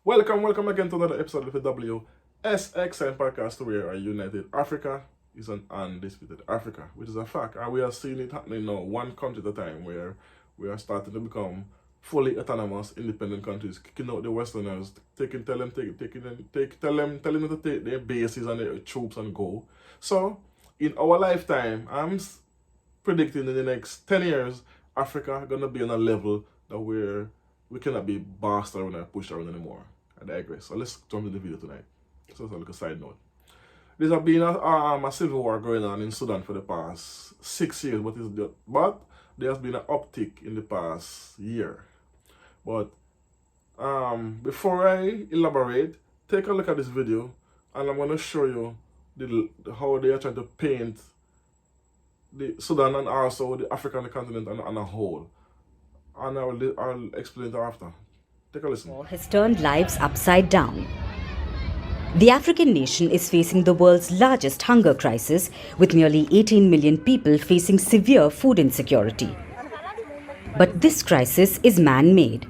Welcome again to another episode of the WSXN podcast where a united Africa is an undisputed Africa, which is a fact. And we are seeing it happening now, one country at a time, where we are starting to become fully autonomous, independent countries, kicking out the Westerners, telling them to take their bases and their troops and go. So, in our lifetime, predicting in the next 10 years, Africa gonna be on a level that we cannot be bossed around and pushed around anymore. I digress. So let's jump into the video tonight. So it's a little side note. There's been a civil war going on in Sudan for the past 6 years, but there has been an uptick in the past year. But before I elaborate, take a look at this video, and I'm going to show you how they are trying to paint the Sudan and also the African continent on a whole. And I'll explain it after. Take a listen. War has turned lives upside down. The African nation is facing the world's largest hunger crisis, with nearly 18 million people facing severe food insecurity. But this crisis is man-made.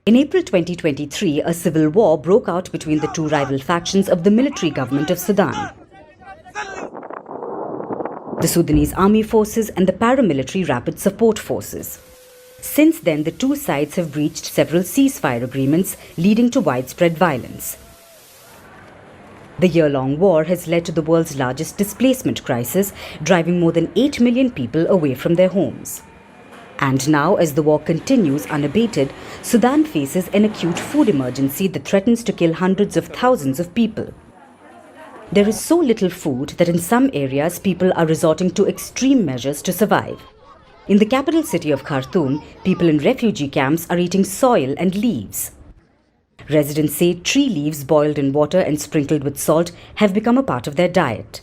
In April 2023, a civil war broke out between the two rival factions of the military government of Sudan: the Sudanese Army Forces and the paramilitary Rapid Support Forces. Since then, the two sides have breached several ceasefire agreements, leading to widespread violence. The year-long war has led to the world's largest displacement crisis, driving more than 8 million people away from their homes. And now, as the war continues unabated, Sudan faces an acute food emergency that threatens to kill hundreds of thousands of people. There is so little food that in some areas people are resorting to extreme measures to survive. In the capital city of Khartoum, people in refugee camps are eating soil and leaves. Residents say tree leaves boiled in water and sprinkled with salt have become a part of their diet.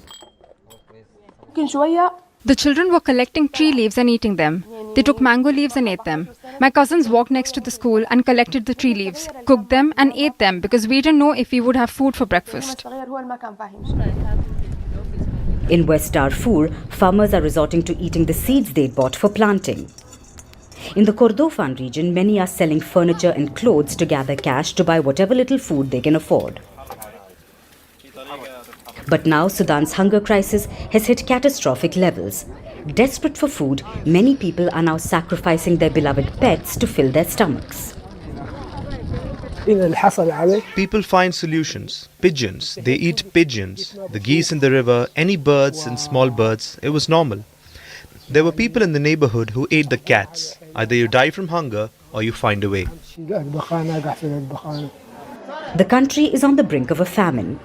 The children were collecting tree leaves and eating them. They took mango leaves and ate them. My cousins walked next to the school and collected the tree leaves, cooked them and ate them because we didn't know if we would have food for breakfast. In West Darfur, farmers are resorting to eating the seeds they bought for planting. In the Kordofan region, many are selling furniture and clothes to gather cash to buy whatever little food they can afford. But now Sudan's hunger crisis has hit catastrophic levels. Desperate for food, many people are now sacrificing their beloved pets to fill their stomachs. People find solutions. Pigeons. They eat pigeons. The geese in the river, any birds and small birds. It was normal. There were people in the neighborhood who ate the cats. Either you die from hunger or you find a way. The country is on the brink of a famine.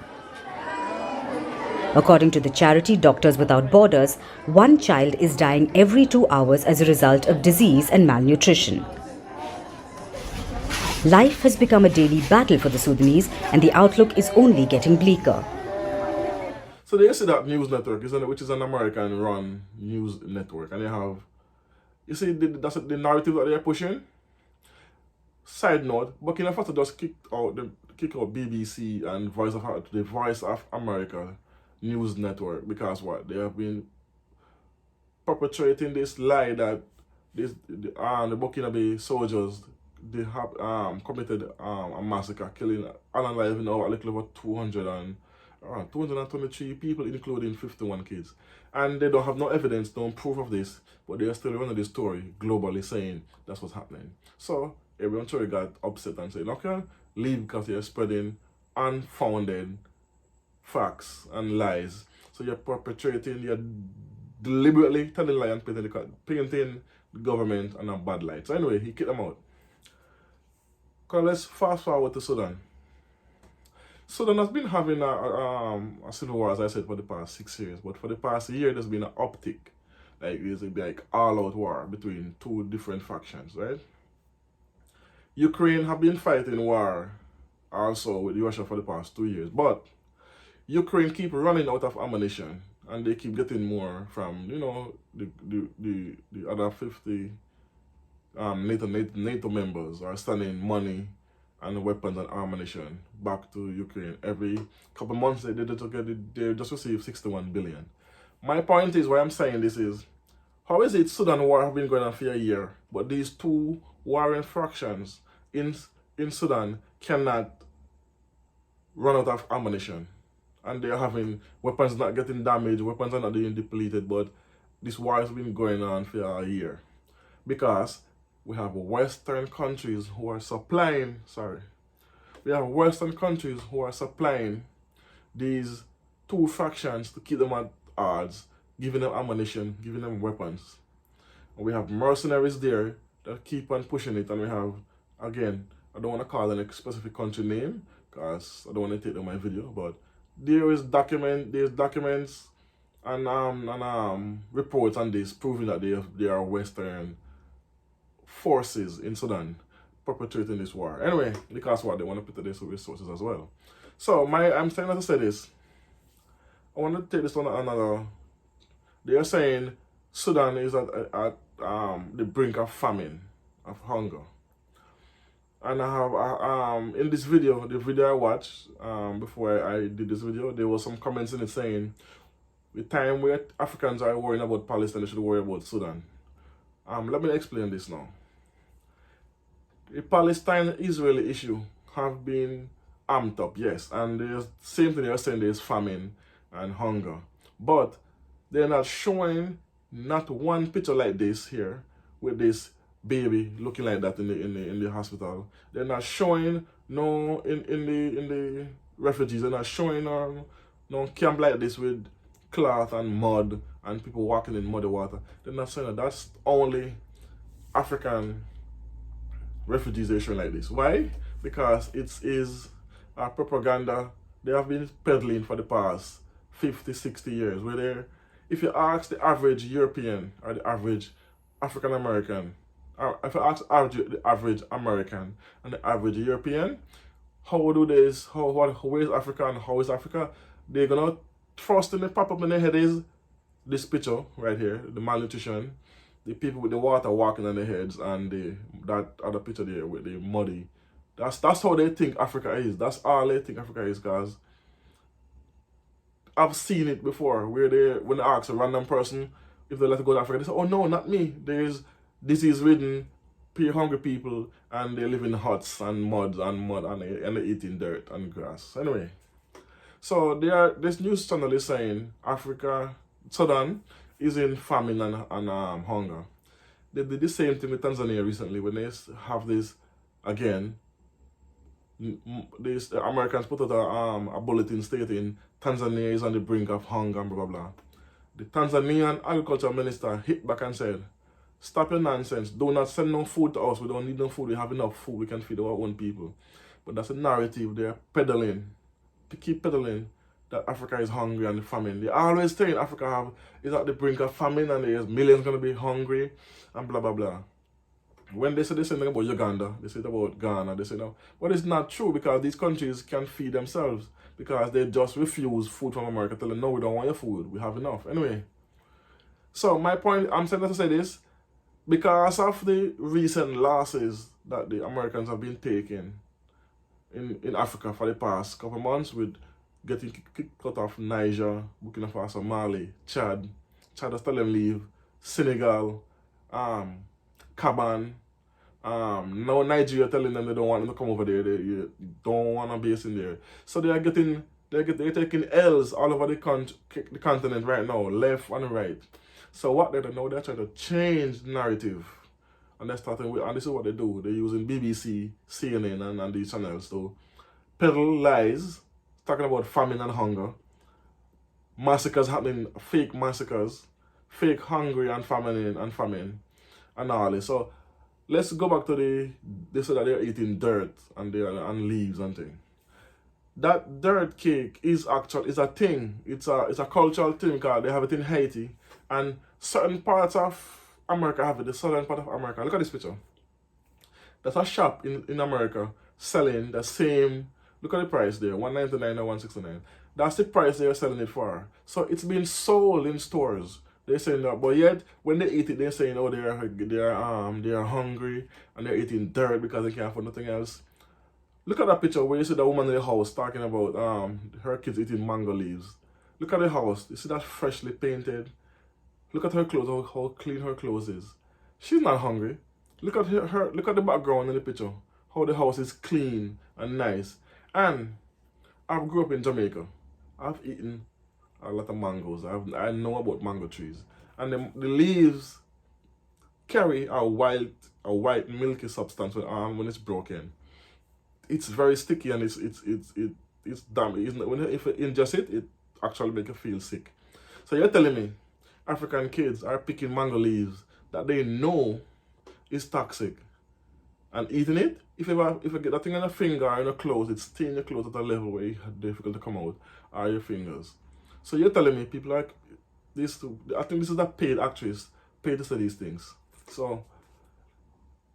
According to the charity Doctors Without Borders, one child is dying every 2 hours as a result of disease and malnutrition. Life has become a daily battle for the Sudanese, and the outlook is only getting bleaker. So they see that news network, isn't it, which is an American-run news network, and they have, you see, that's the narrative that they're pushing. Side note: Burkina Faso just kicked out BBC and the Voice of America news network because what they have been perpetrating this lie that the Burkinabe soldiers, they have committed a massacre, killing unaliving a little over 223 people, including 51 kids. And they don't have no evidence, no proof of this, but they are still running this story globally saying that's what's happening. So everyone truly got upset and said, okay, leave because you're spreading unfounded facts and lies. So you're deliberately telling lies and painting the government in a bad light. So anyway, he kicked them out. Let's fast forward to Sudan. Sudan has been having a civil war, as I said, for the past 6 years. But for the past year, there's been an uptick. There's like all-out war between two different factions, right? Ukraine have been fighting war also with Russia for the past 2 years. But Ukraine keep running out of ammunition, and they keep getting more from, the other 50 NATO members are sending money and weapons and ammunition back to Ukraine. Every couple months they just receive 61 billion. My point is, why I'm saying this is, how is it Sudan war have been going on for a year, but these two warring factions in Sudan cannot run out of ammunition. And they're having weapons not getting damaged, weapons are not being depleted, but this war has been going on for a year. Because we have Western countries who are supplying, these two factions to keep them at odds, giving them ammunition, giving them weapons. And we have mercenaries there that keep on pushing it, and we have, again, I don't want to call any specific country name because I don't want to take them my video, but there's documents and reports on this proving that there are Western forces in Sudan perpetrating this war. Anyway, because what they want to put this resources as well. So I'm saying that to say this. I want to take this on another. They are saying Sudan is at the brink of famine, of hunger. And I have in this video, the video I watched before I did this video, there was some comments in it saying the time where Africans are worrying about Palestine, they should worry about Sudan. Let me explain this now. The Palestine-Israeli issue have been amped up, yes, and there's same thing they're saying there's famine and hunger, but they're not showing not one picture like this here with this baby looking like that in the hospital. They're not showing no in the refugees. They're not showing no camp like this with cloth and mud and people walking in muddy water. They're not saying that. That's only African refugees they're showing like this. Why? Because it is a propaganda they have been peddling for the past 50, 60 years. Where if you ask the average European or the average African American, if I ask the average American and the average European, where is Africa and how is Africa, they're gonna first thing that pop up in their head is this picture right here, the malnutrition, the people with the water walking on their heads, and that other picture there with the muddy. That's how they think Africa is. That's all they think Africa is, because I've seen it before where when they ask a random person if they let to go to Africa, they say, oh no, not me. There's disease-ridden, hungry people, and they live in huts and mud, and they're eating dirt and grass. Anyway, so this news channel is saying Sudan is in famine and hunger. They did the same thing with Tanzania recently when they have this again. The Americans put out a bulletin stating Tanzania is on the brink of hunger and blah blah blah. The Tanzanian agriculture minister hit back and said, stop your nonsense. Do not send no food to us. We don't need no food. We have enough food. We can feed our own people. But that's a narrative they're peddling. To keep peddling that Africa is hungry and famine. They always saying Africa is at the brink of famine and there's millions going to be hungry and blah blah blah. When they say something about Uganda, they say it about Ghana, they say no. But it's not true, because these countries can feed themselves, because they just refuse food from America, telling them, no, we don't want your food. We have enough. Anyway. So my point, I'm saying to say this, because of the recent losses that the Americans have been taking in Africa for the past couple of months, with getting cut off Niger, Burkina Faso, Mali, Chad has told them leave, Senegal, Caban, now Nigeria telling them they don't want them to come over there, they don't want to base in there. So they're taking L's all over the continent right now, left and right. So what they're doing now, they're trying to change the narrative. And they're starting with, and this is what they do. They're using BBC, CNN, and these channels to peddle lies, talking about famine and hunger, massacres happening, fake massacres, fake hungry and famine and all this. So let's go back to they said that they're eating dirt and leaves and things. That dirt cake is a thing. It's a cultural thing, because they have it in Haiti, and certain parts of America have it. The southern part of America. Look at this picture. There's a shop in America selling the same. Look at the price there, $1.99 or $1.69. That's the price they're selling it for. So it's being sold in stores. They're saying that, but yet when they eat it, they're saying, oh, they're hungry and they're eating dirt because they can't afford nothing else. Look at that picture where you see the woman in the house talking about her kids eating mango leaves. Look at the house. You see that freshly painted? Look at her clothes, how clean her clothes is. She's not hungry. Look at her. Look at the background in the picture. how the house is clean and nice. And I grew up in Jamaica. I've eaten a lot of mangoes. I know about mango trees. And the leaves carry a white milky substance when it's broken. It's very sticky and it's damn. If you ingest it, it actually make you feel sick. So you're telling me African kids are picking mango leaves that they know is toxic and eating it? If you get that thing on your finger or in your clothes, it's staying your clothes at a level where it's difficult to come out, or your fingers. So you're telling me people like this, I think this is a paid actress, paid to say these things. So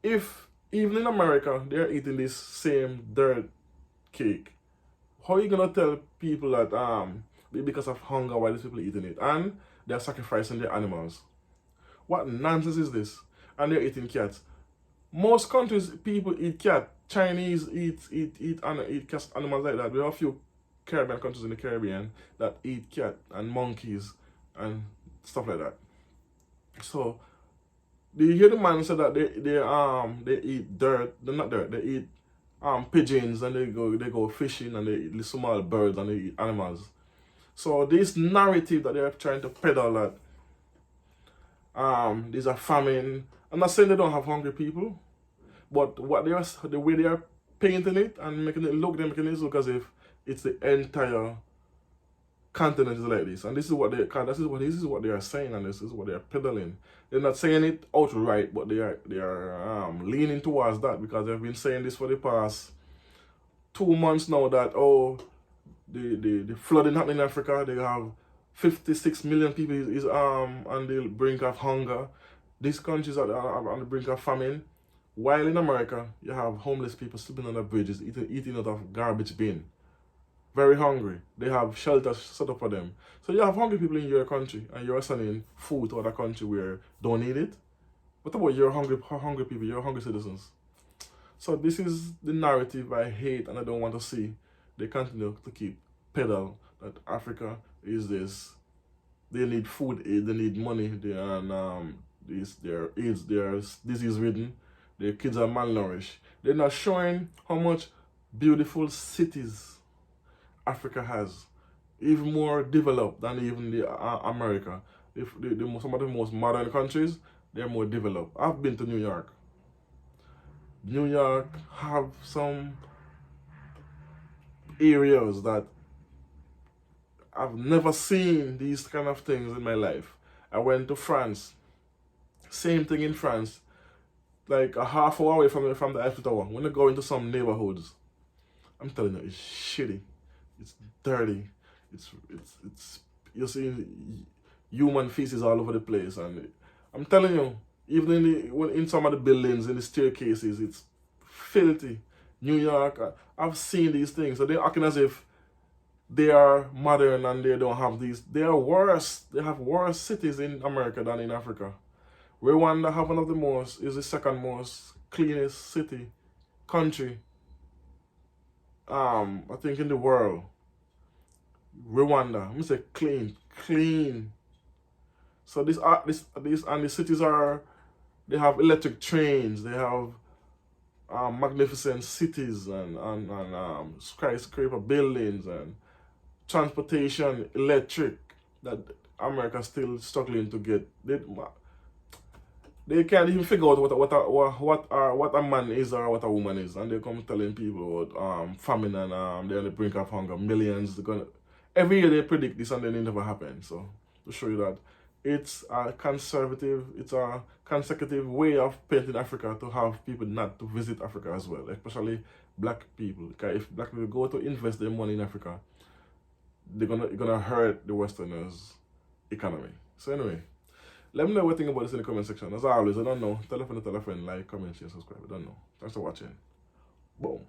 if even in America they're eating this same dirt cake, how are you gonna tell people that because of hunger why these people eating it and they're sacrificing their animals? What nonsense is this? And they're eating cats. Most countries people eat cat. Chinese eat animals like that. We have a few Caribbean countries in the Caribbean that eat cat and monkeys and stuff like that. So do you hear the man say that they eat dirt? They're not dirt. They eat pigeons and they go fishing and they eat small birds and they eat animals. So this narrative that they're trying to peddle that there's a famine. I'm not saying they don't have hungry people, but the way they are painting it and making it look as if it's the entire continent is like this, and this is what they are saying, and this is what they are peddling. They're not saying it outright, but they are leaning towards that because they've been saying this for the past 2 months now that the flooding happening in Africa. They have 56 million people is on the brink of hunger. These countries are on the brink of famine. While in America, you have homeless people sleeping on the bridges, eating out of garbage bin. Very hungry. They have shelters set up for them. So you have hungry people in your country and you're sending food to other country where don't need it. What about your hungry people, your hungry citizens? So this is the narrative I hate and I don't want to see. They continue to keep peddle that Africa is this. They need food aid, they need money, they're disease ridden, their kids are malnourished. They're not showing how much beautiful cities Africa has, even more developed than even the America. If some of the most modern countries, they're more developed. I've been to New York. New York have some areas that I've never seen these kind of things in my life. I went to France. Same thing in France. Like a half hour away from the Eiffel Tower. When you go into some neighborhoods, I'm telling you, it's shitty. It's dirty. It's you're seeing human feces all over the place, and I'm telling you, even in some of the buildings, in the staircases, it's filthy. New York, I've seen these things, so they're acting as if they are modern and they don't have these. They are worse. They have worse cities in America than in Africa. Rwanda have one of the most, is the second most cleanest country, I think in the world. Rwanda, I'm say clean. So this and the cities they have electric trains, they have magnificent cities and skyscraper buildings and transportation, electric, that America still struggling to get. They can't even figure out what a man is or what a woman is, and they come telling people about famine and they're on the brink of hunger. Millions every year they predict this and then it never happens. So to show you that it's a consecutive way of painting Africa to have people not to visit Africa as well, especially black people. Because if black people go to invest their money in Africa, they're gonna hurt the Westerners' economy. So anyway. Let me know what you think about this in the comment section. As always, I don't know. Tell a friend, like, comment, share, subscribe. I don't know. Thanks for watching. Boom.